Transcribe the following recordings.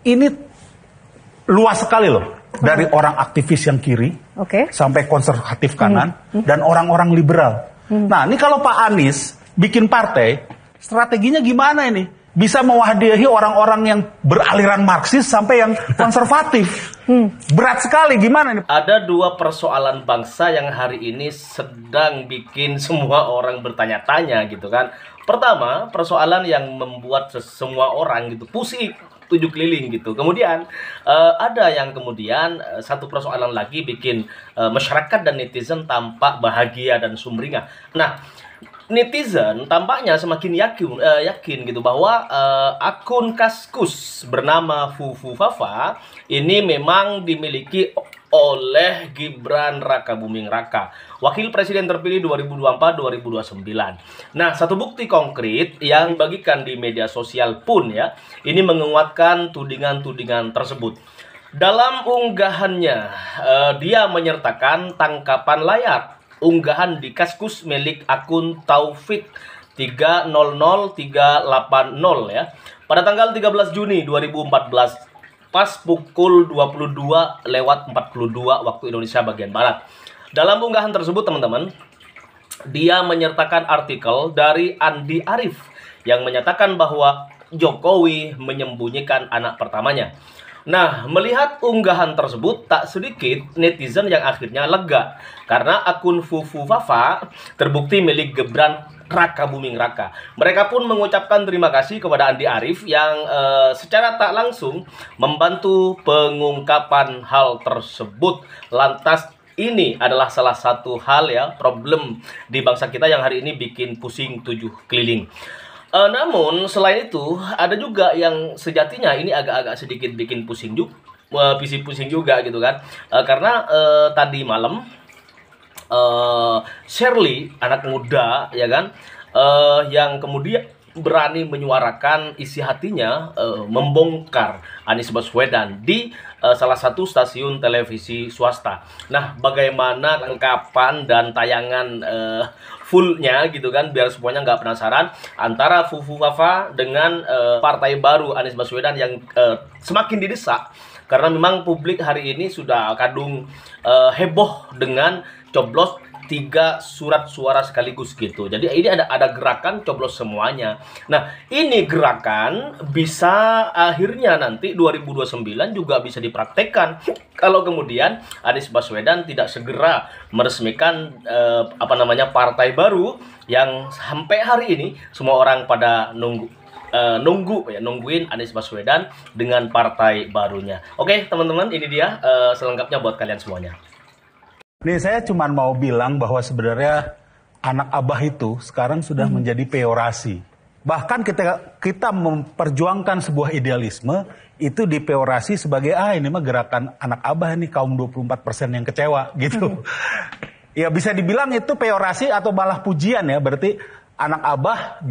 ini luas sekali loh. Dari orang aktivis yang kiri sampai konservatif kanan dan orang-orang liberal. Nah, ini kalau Pak Anies bikin partai, strateginya gimana ini? Bisa mewadahi orang-orang yang beraliran Marxis sampai yang konservatif. Berat sekali, gimana nih? Ada dua persoalan bangsa yang hari ini sedang bikin semua orang bertanya-tanya gitu kan. Pertama, persoalan yang membuat semua orang gitu pusing, tujuh keliling gitu. Kemudian ada yang kemudian satu persoalan lagi bikin masyarakat dan netizen tampak bahagia dan sumringah. Nah, netizen tampaknya semakin yakin gitu bahwa akun Kaskus bernama Fufu Fafa ini memang dimiliki oleh Gibran Rakabuming Raka, wakil presiden terpilih 2024-2029. Nah, satu bukti konkret yang bagikan di media sosial pun ya, ini menguatkan tudingan-tudingan tersebut. Dalam unggahannya, dia menyertakan tangkapan layar unggahan di Kaskus milik akun Taufik 300380 ya, pada tanggal 13 Juni 2014. Pas pukul 22:42 waktu Indonesia bagian Barat. Dalam unggahan tersebut, teman-teman, dia menyertakan artikel dari Andi Arief yang menyatakan bahwa Jokowi menyembunyikan anak pertamanya. Nah, melihat unggahan tersebut, tak sedikit netizen yang akhirnya lega karena akun Fufu Fafa terbukti milik Gibran Rakabuming Raka. Mereka pun mengucapkan terima kasih kepada Andi Arief yang secara tak langsung membantu pengungkapan hal tersebut. Lantas ini adalah salah satu hal ya, problem di bangsa kita yang hari ini bikin pusing tujuh keliling. Namun selain itu ada juga yang sejatinya ini agak-agak sedikit bikin pusing juga gitu kan, karena tadi malam Shirley, anak muda ya kan, yang kemudian berani menyuarakan isi hatinya, membongkar Anies Baswedan di salah satu stasiun televisi swasta. Nah, bagaimana lengkapan dan tayangan fullnya gitu kan, biar semuanya nggak penasaran, antara Fufu Fafa dengan partai baru Anies Baswedan yang semakin didesak karena memang publik hari ini sudah kadung heboh dengan coblos 3 surat suara sekaligus gitu. Jadi ini ada gerakan coblos semuanya. Nah, ini gerakan bisa akhirnya nanti 2029 juga bisa dipraktekkan kalau kemudian Anies Baswedan tidak segera meresmikan partai baru yang sampai hari ini semua orang pada nungguin Anies Baswedan dengan partai barunya. Oke, teman-teman, ini dia selengkapnya buat kalian semuanya. Nih, saya cuma mau bilang bahwa sebenarnya anak abah itu sekarang sudah menjadi peorasi. Bahkan kita memperjuangkan sebuah idealisme, itu dipeorasi sebagai ini mah gerakan anak abah nih, kaum 24% yang kecewa gitu. Ya bisa dibilang itu peorasi atau malah pujian ya, berarti anak abah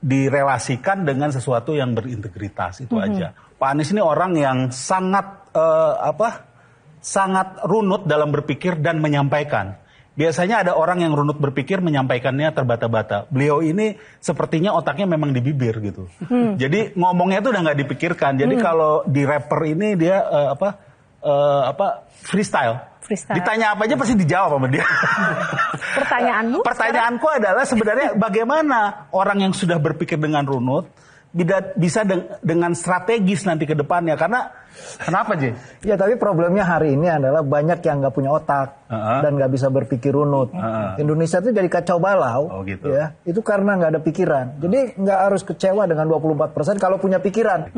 direlasikan dengan sesuatu yang berintegritas, itu aja. Pak Anies ini orang yang sangat sangat runut dalam berpikir dan menyampaikan. Biasanya ada orang yang runut berpikir, menyampaikannya terbata-bata. Beliau ini sepertinya otaknya memang di bibir gitu. Jadi ngomongnya tuh udah nggak dipikirkan. Jadi kalau di rapper ini dia freestyle. Ditanya apa aja pasti dijawab sama dia. Pertanyaanku adalah sebenarnya bagaimana orang yang sudah berpikir dengan runut bisa dengan strategis nanti ke depannya. Karena kenapa, Ji? Ya, tapi problemnya hari ini adalah banyak yang nggak punya otak dan nggak bisa berpikir runut. Indonesia itu jadi kacau balau, gitu. Ya. Itu karena nggak ada pikiran. Jadi nggak harus kecewa dengan 24% kalau punya pikiran.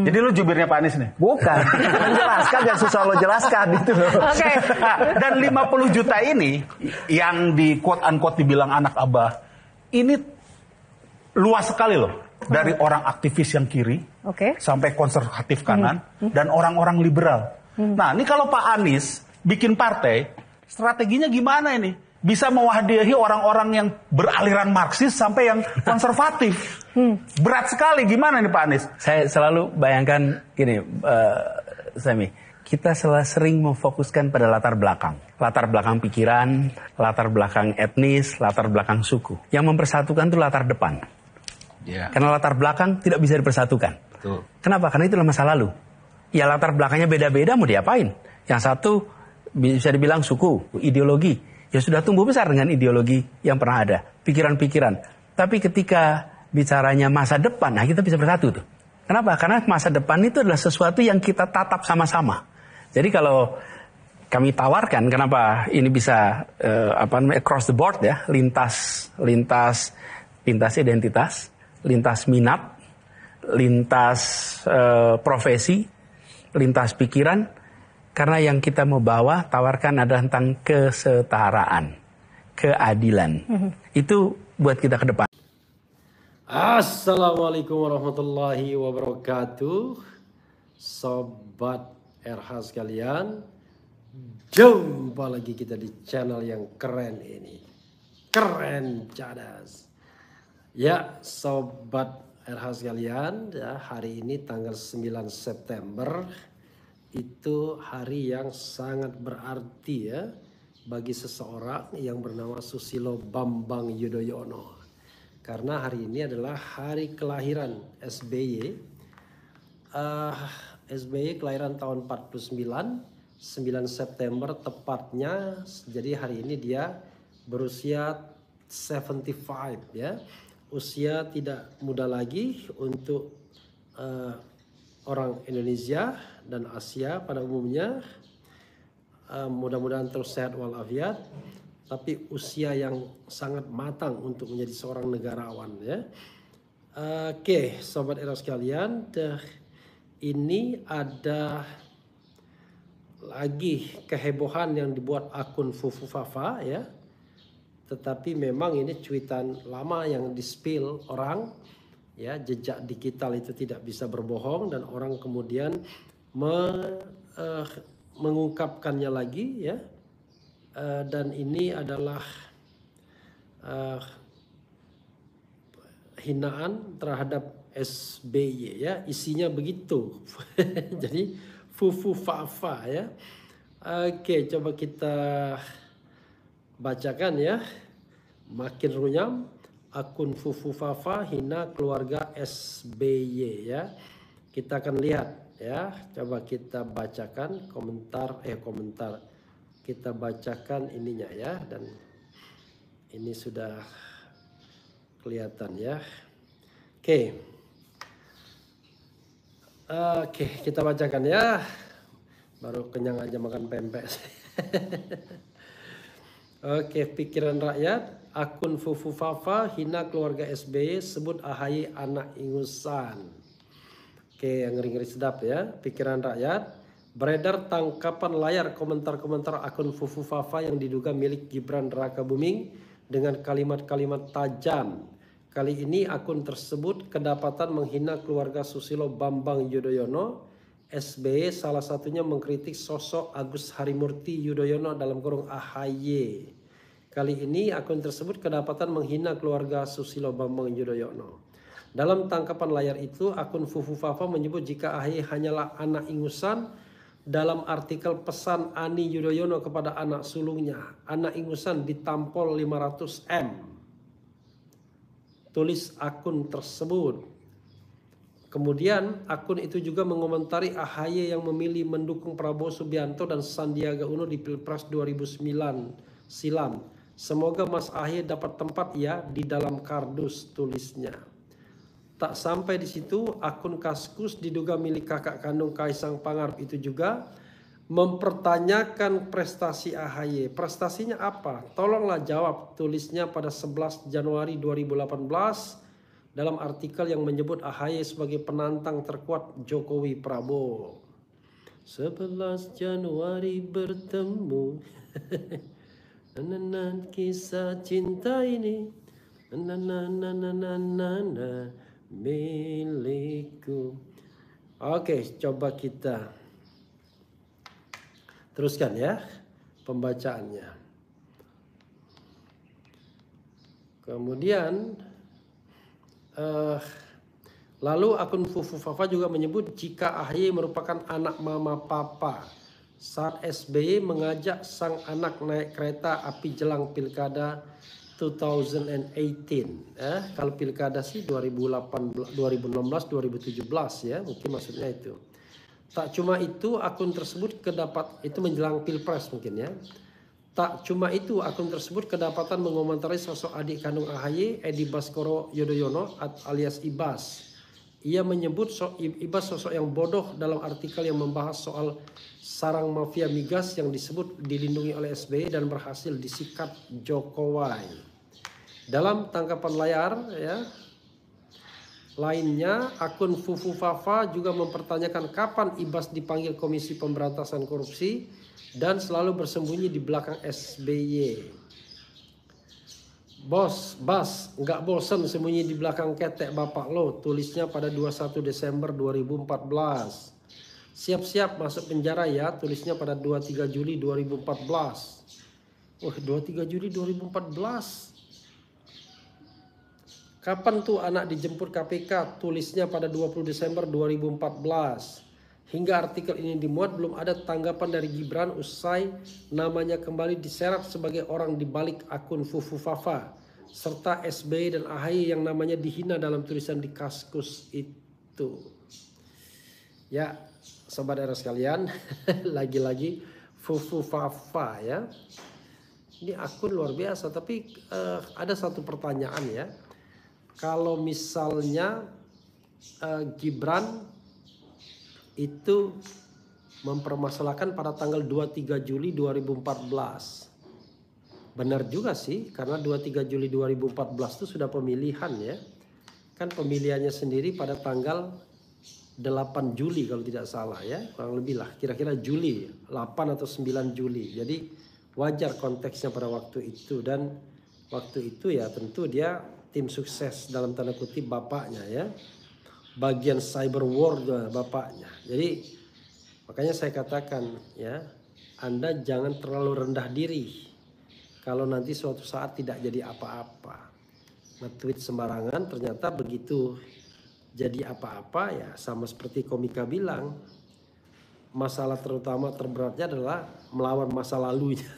Jadi lu jubirnya Pak Anies nih? Bukan. Menjelaskan yang susah lo jelaskan itu. Okay. Dan 50 juta ini yang di quote unquote dibilang anak abah, ini luas sekali loh. Dari orang aktivis yang kiri sampai konservatif kanan dan orang-orang liberal. Nah, ini kalau Pak Anies bikin partai, strateginya gimana ini? Bisa mewadahi orang-orang yang beraliran Marxis sampai yang konservatif. Berat sekali, gimana nih Pak Anies? Saya selalu bayangkan gini, Sami, kita sering memfokuskan pada latar belakang pikiran, latar belakang etnis, latar belakang suku. Yang mempersatukan itu latar depan. Karena latar belakang tidak bisa dipersatukan. Betul. Kenapa? Karena itu adalah masa lalu. Ya latar belakangnya beda-beda, mau diapain? Yang satu bisa dibilang suku, ideologi. Ya sudah tumbuh besar dengan ideologi yang pernah ada, pikiran-pikiran. Tapi ketika bicaranya masa depan, nah kita bisa bersatu tuh. Kenapa? Karena masa depan itu adalah sesuatu yang kita tatap sama-sama. Jadi kalau kami tawarkan, kenapa ini bisa across the board ya, lintas identitas, lintas minat, lintas profesi, lintas pikiran, karena yang kita mau bawa, tawarkan adalah tentang kesetaraan, keadilan. Itu buat kita ke depan. Assalamualaikum warahmatullahi wabarakatuh. Sobat RH sekalian, jumpa lagi kita di channel yang keren ini. Keren cadas. Ya, Sobat RH sekalian, ya, hari ini tanggal 9 September itu hari yang sangat berarti ya bagi seseorang yang bernama Susilo Bambang Yudhoyono. Karena hari ini adalah hari kelahiran SBY. SBY kelahiran tahun 49, 9 September tepatnya. Jadi hari ini dia berusia 75 ya. Usia tidak muda lagi untuk orang Indonesia dan Asia pada umumnya. Mudah-mudahan terus sehat walafiat. Tapi usia yang sangat matang untuk menjadi seorang negarawan ya. Oke, sobat era sekalian, ini ada lagi kehebohan yang dibuat akun Fufu Fafa ya. Tetapi memang ini cuitan lama yang di-spill orang ya, jejak digital itu tidak bisa berbohong dan orang kemudian mengungkapkannya lagi ya. Dan ini adalah hinaan terhadap SBY ya, isinya begitu. Jadi Fufu Fafa ya. Oke, coba kita bacakan ya. Makin runyam, akun Fufu Fafa hina keluarga SBY ya. Kita akan lihat ya. Coba kita bacakan komentar. Kita bacakan ininya ya, dan ini sudah kelihatan ya. Oke, kita bacakan ya. Baru kenyang aja makan pempek. Oke, pikiran rakyat, akun Fufu Fafa hina keluarga SBY, sebut AHY anak ingusan. Oke, yang ngeri-ngeri sedap ya. Pikiran rakyat. Beredar tangkapan layar komentar-komentar akun Fufu Fafa yang diduga milik Gibran Rakabuming dengan kalimat-kalimat tajam. Kali ini akun tersebut kedapatan menghina keluarga Susilo Bambang Yudhoyono. SBY salah satunya mengkritik sosok Agus Harimurti Yudhoyono dalam kurung AHY. Kali ini akun tersebut kedapatan menghina keluarga Susilo Bambang Yudhoyono. Dalam tangkapan layar itu akun Fufu Fafa menyebut jika AHY hanyalah anak ingusan. Dalam artikel pesan Ani Yudhoyono kepada anak sulungnya, anak ingusan ditampol 500M. Tulis akun tersebut. Kemudian akun itu juga mengomentari AHY yang memilih mendukung Prabowo Subianto dan Sandiaga Uno di Pilpres 2009 silam. Semoga Mas AHY dapat tempat ya di dalam kardus, tulisnya. Tak sampai di situ, akun Kaskus diduga milik kakak kandung Kaisang Pangarep itu juga mempertanyakan prestasi AHY. Prestasinya apa? Tolonglah jawab, tulisnya pada 11 Januari 2018 dalam artikel yang menyebut AHY sebagai penantang terkuat Jokowi Prabowo. 11 Januari bertemu. Kisah cinta ini. Milikku. Oke, coba kita teruskan ya pembacaannya. Kemudian lalu akun Fufu Fafa juga menyebut jika AHY merupakan anak mama papa saat SBY mengajak sang anak naik kereta api jelang pilkada 2018. Kalau pilkada sih 2016 2017 ya, mungkin maksudnya itu. Tak cuma itu, akun tersebut itu menjelang Pilpres mungkin ya. Tak cuma itu, akun tersebut kedapatan mengomentari sosok adik kandung AHY, Edi Baskoro Yudhoyono alias Ibas. Ia menyebut Ibas sosok yang bodoh dalam artikel yang membahas soal sarang mafia migas yang disebut dilindungi oleh SBY dan berhasil disikat Jokowi. Dalam tangkapan layar ya, lainnya, akun Fufu Fafa juga mempertanyakan kapan Ibas dipanggil Komisi Pemberantasan Korupsi dan selalu bersembunyi di belakang SBY. Bas, nggak bosan sembunyi di belakang ketek bapak lo, tulisnya pada 21 Desember 2014. Siap-siap masuk penjara ya, tulisnya pada 23 Juli 2014. Wah, 23 Juli 2014. Kapan tuh anak dijemput KPK? Tulisnya pada 20 Desember 2014. Hingga artikel ini dimuat belum ada tanggapan dari Gibran usai namanya kembali diseret sebagai orang di balik akun Fufu Fafa serta SBY dan AHY yang namanya dihina dalam tulisan di Kaskus itu. Ya, sobat era sekalian, lagi-lagi Fufu Fafa ya. Ini akun luar biasa, tapi ada satu pertanyaan ya. Kalau misalnya Gibran itu mempermasalahkan pada tanggal 23 Juli 2014. Benar juga sih, karena 23 Juli 2014 itu sudah pemilihan ya. Kan pemilihannya sendiri pada tanggal 8 Juli kalau tidak salah ya. Kurang lebih lah, kira-kira Juli, 8 atau 9 Juli. Jadi wajar konteksnya pada waktu itu. Dan waktu itu ya tentu dia tim sukses dalam tanda kutip bapaknya ya. Bagian cyber war bapaknya. Jadi makanya saya katakan ya, Anda jangan terlalu rendah diri kalau nanti suatu saat tidak jadi apa-apa. Nge-tweet sembarangan ternyata begitu jadi apa-apa ya sama seperti komika bilang. Masalah terutama terberatnya adalah melawan masa lalunya.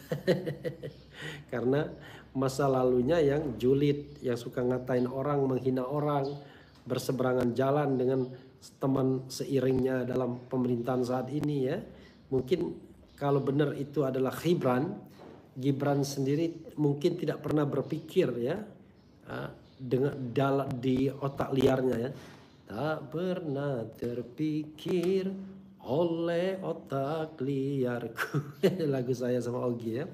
Karena masa lalunya yang julid, yang suka ngatain orang, menghina orang, berseberangan jalan dengan teman seiringnya dalam pemerintahan saat ini ya. Mungkin kalau benar itu adalah Gibran sendiri mungkin tidak pernah berpikir ya dengan di otak liarnya ya. Tak pernah terpikir oleh otak liarku. Lagu saya sama Ogi ya.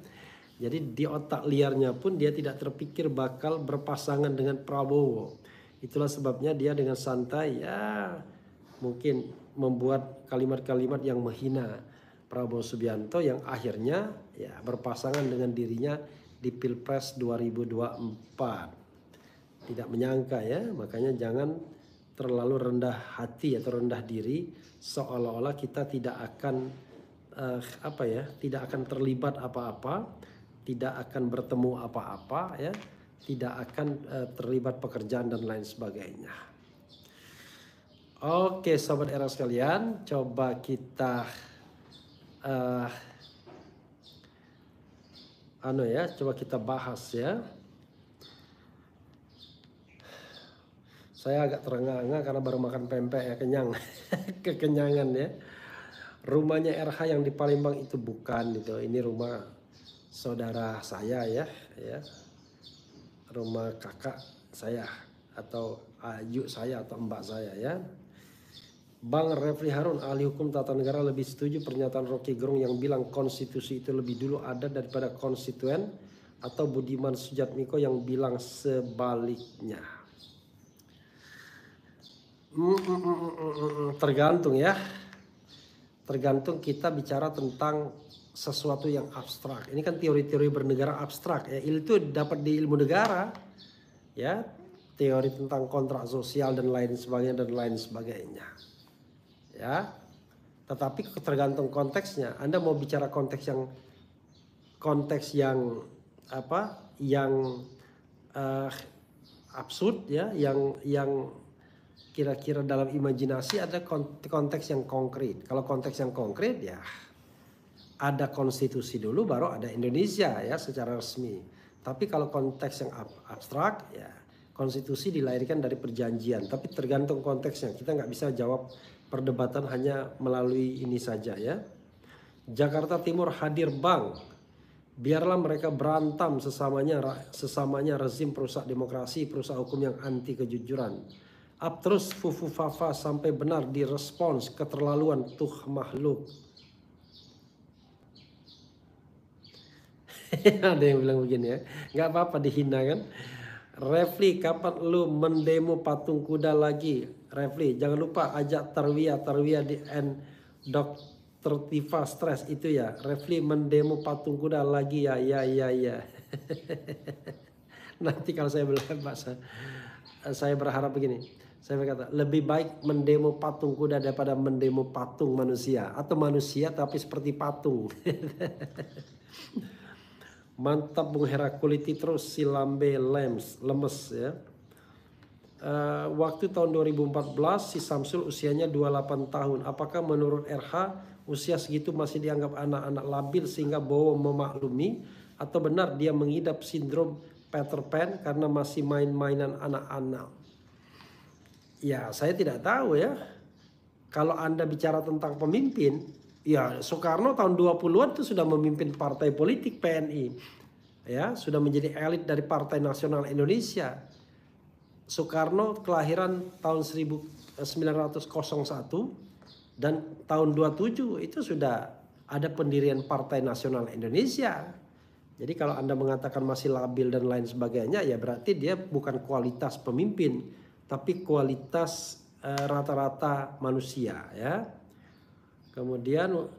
Jadi di otak liarnya pun dia tidak terpikir bakal berpasangan dengan Prabowo. Itulah sebabnya dia dengan santai ya mungkin membuat kalimat-kalimat yang menghina Prabowo Subianto yang akhirnya ya berpasangan dengan dirinya di Pilpres 2024. Tidak menyangka ya, makanya jangan terlalu rendah hati atau rendah diri seolah-olah kita tidak akan tidak akan terlibat apa-apa, tidak akan bertemu apa-apa ya. Tidak akan terlibat pekerjaan dan lain sebagainya. Oke sobat era sekalian, coba kita coba kita bahas ya. Saya agak terengah-engah karena baru makan pempek ya, kenyang. Kekenyangan ya. Rumahnya RH yang di Palembang itu bukan gitu. Ini rumah saudara saya ya. Rumah kakak saya atau ayu saya atau mbak saya ya. Bang Refli Harun, ahli hukum tata negara, lebih setuju pernyataan Rocky Gerung yang bilang konstitusi itu lebih dulu ada daripada konstituen, atau Budiman Sujatmiko yang bilang sebaliknya? Tergantung ya. Tergantung kita bicara tentang sesuatu yang abstrak. Ini kan teori-teori bernegara abstrak ya. Itu dapat di ilmu negara ya, teori tentang kontrak sosial dan lain sebagainya ya. Tetapi tergantung konteksnya. Anda mau bicara konteks yang absurd ya, yang kira-kira dalam imajinasi, ada konteks yang konkret. Kalau konteks yang konkret ya ada konstitusi dulu baru ada Indonesia ya secara resmi. Tapi kalau konteks yang abstrak ya konstitusi dilahirkan dari perjanjian. Tapi tergantung konteksnya. Kita nggak bisa jawab perdebatan hanya melalui ini saja ya. Jakarta Timur hadir Bang. Biarlah mereka berantem sesamanya rezim perusak demokrasi, perusak hukum yang anti kejujuran. Up terus Fufu Fafa sampai benar direspons keterlaluan tuh makhluk. Ada yang bilang begini ya, nggak apa-apa dihina kan. Refli, kapan lu mendemo patung kuda lagi? Refli, jangan lupa ajak Tarwiyah di Dr. Tifa Stress itu ya. Refli mendemo patung kuda lagi ya. Nanti kalau saya bahasa, saya berharap begini. Saya berkata, lebih baik mendemo patung kuda daripada mendemo patung manusia. Atau manusia tapi seperti patung. Mantap Bung Herakuliti terus si Lambe lemes ya. Waktu tahun 2014 si Samsul usianya 28 tahun. Apakah menurut RH usia segitu masih dianggap anak-anak labil sehingga Bowo memaklumi? Atau benar dia mengidap sindrom Peter Pan karena masih main-mainan anak-anak? Ya saya tidak tahu ya. Kalau Anda bicara tentang pemimpin, ya Soekarno tahun 20-an itu sudah memimpin partai politik PNI. Ya, sudah menjadi elit dari Partai Nasional Indonesia. Soekarno kelahiran tahun 1901 dan tahun 27 itu sudah ada pendirian Partai Nasional Indonesia. Jadi kalau Anda mengatakan masih labil dan lain sebagainya, ya berarti dia bukan kualitas pemimpin, tapi kualitas rata-rata manusia ya. Kemudian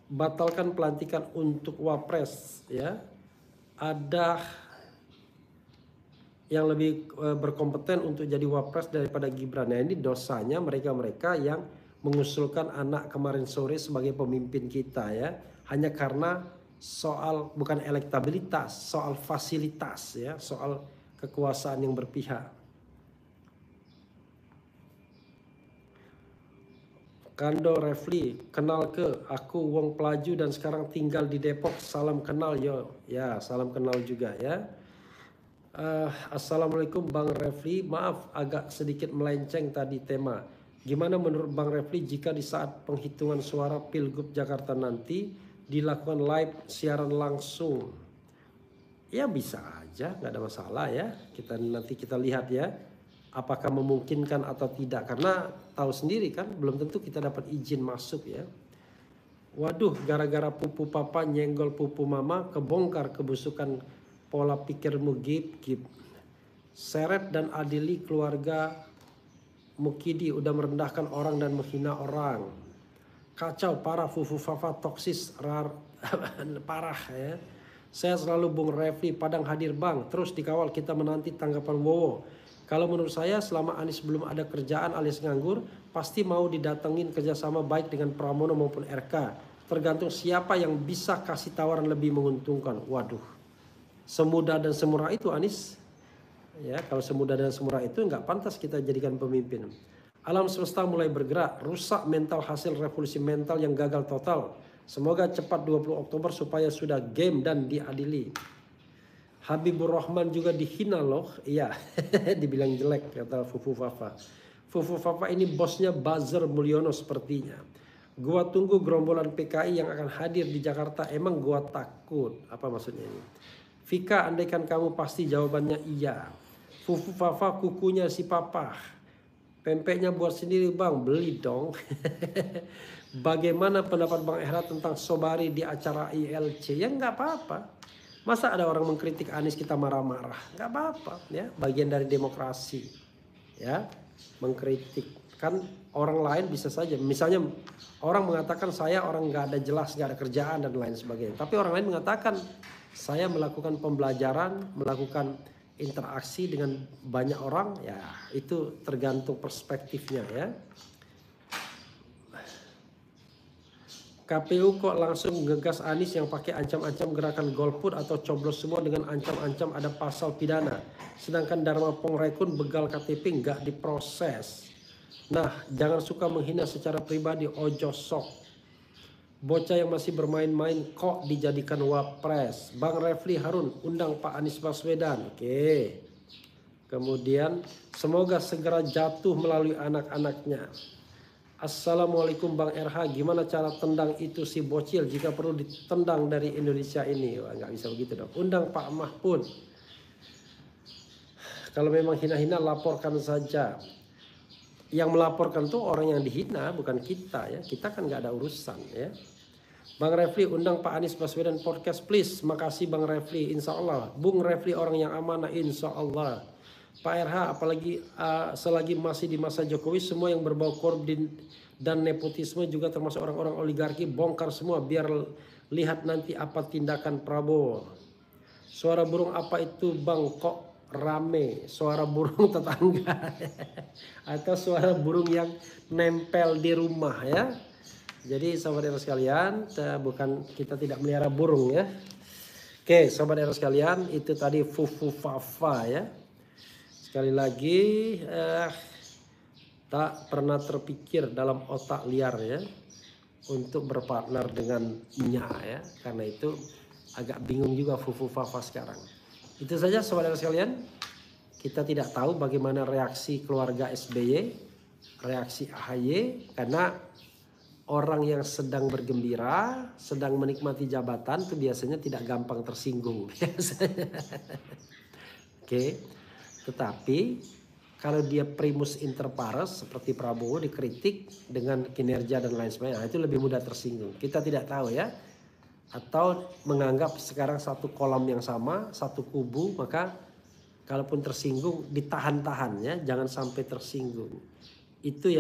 batalkan pelantikan untuk Wapres ya. Ada yang lebih berkompeten untuk jadi Wapres daripada Gibran. Nah, ini dosanya mereka-mereka yang mengusulkan anak kemarin sore sebagai pemimpin kita ya. Hanya karena soal bukan elektabilitas, soal fasilitas ya, soal kekuasaan yang berpihak. Kando Refli, kenal ke aku Wong Pelaju dan sekarang tinggal di Depok. Salam kenal yo. Ya, salam kenal juga ya. Assalamualaikum Bang Refli. Maaf agak sedikit melenceng tadi tema. Gimana menurut Bang Refli jika di saat penghitungan suara Pilgub Jakarta nanti dilakukan live siaran langsung? Ya bisa aja, nggak ada masalah ya. Nanti kita lihat ya, apakah memungkinkan atau tidak. Karena tahu sendiri kan, belum tentu kita dapat izin masuk ya. Waduh, gara-gara pupu papa nyenggol pupu mama, kebongkar kebusukan pola pikirmu gip. Seret dan adili keluarga Mukidi udah merendahkan orang dan menghina orang. Kacau, parah, Fufu Fafa toksis, parah ya. Saya selalu Bung Refli, Padang hadir Bang. Terus dikawal, kita menanti tanggapan Bowo. Kalau menurut saya selama Anies belum ada kerjaan alias nganggur, pasti mau didatengin kerjasama baik dengan Pramono maupun RK. Tergantung siapa yang bisa kasih tawaran lebih menguntungkan. Waduh, semudah dan semurah itu Anies. Ya, kalau semudah dan semurah itu nggak pantas kita jadikan pemimpin. Alam semesta mulai bergerak, rusak mental hasil revolusi mental yang gagal total. Semoga cepat 20 Oktober supaya sudah game dan diadili. Habibur Rahman juga dihina loh. Iya, dibilang jelek kata Fufu Fafa. Fufu Fafa ini bosnya Buzzer Mulyono sepertinya. Gua tunggu gerombolan PKI yang akan hadir di Jakarta. Emang gua takut. Apa maksudnya ini? Vika, andaikan kamu pasti jawabannya iya. Fufu Fafa kukunya si papa. Pempeknya buat sendiri Bang, beli dong. Bagaimana pendapat Bang Ehra tentang Sobari di acara ILC? Ya nggak apa-apa. Masa ada orang mengkritik Anies kita marah-marah? Nggak apa-apa ya, bagian dari demokrasi. Ya, mengkritik. Kan orang lain bisa saja. Misalnya orang mengatakan saya orang nggak ada jelas, nggak ada kerjaan dan lain sebagainya. Tapi orang lain mengatakan saya melakukan pembelajaran, melakukan interaksi dengan banyak orang, ya itu tergantung perspektifnya ya. KPU kok langsung ngegas Anies yang pakai ancam-ancam gerakan golput atau coblos semua dengan ancam-ancam ada pasal pidana. Sedangkan Dharma Pongrekun begal KTP nggak diproses. Nah, jangan suka menghina secara pribadi, ojo sok. Bocah yang masih bermain-main kok dijadikan wapres. Bang Refli Harun undang Pak Anies Baswedan. Oke. Kemudian semoga segera jatuh melalui anak-anaknya. Assalamualaikum Bang RH, gimana cara tendang itu si bocil jika perlu ditendang dari Indonesia ini? Wah, nggak bisa begitu dong. Undang Pak Mahfud. Kalau memang hina-hina laporkan saja. Yang melaporkan tuh orang yang dihina, bukan kita ya. Kita kan nggak ada urusan ya. Bang Refli, undang Pak Anies Baswedan podcast please. Makasih Bang Refli, insya Allah. Bung Refli orang yang amanah, insya Allah. Pak RH, apalagi selagi masih di masa Jokowi, semua yang berbau korup dan nepotisme juga termasuk orang-orang oligarki bongkar semua biar lihat nanti apa tindakan Prabowo. Suara burung apa itu Bang, kok rame? Suara burung tetangga atau suara burung yang nempel di rumah ya. Jadi sahabat era sekalian, kita tidak melihara burung ya. Oke, sahabat era sekalian, itu tadi Fufu Fafa ya. Sekali lagi tak pernah terpikir dalam otak liar ya untuk berpartner dengan Nya ya. Karena itu agak bingung juga Fufu Fafa sekarang. Itu saja saudara sekalian. Kita tidak tahu bagaimana reaksi keluarga SBY, reaksi AHY, karena orang yang sedang bergembira, sedang menikmati jabatan itu biasanya tidak gampang tersinggung. Oke. Tetapi kalau dia primus inter pares seperti Prabowo dikritik dengan kinerja dan lain sebagainya, itu lebih mudah tersinggung. Kita tidak tahu ya. Atau menganggap sekarang satu kolam yang sama, satu kubu, maka kalaupun tersinggung ditahan-tahan ya, jangan sampai tersinggung. Itu ya.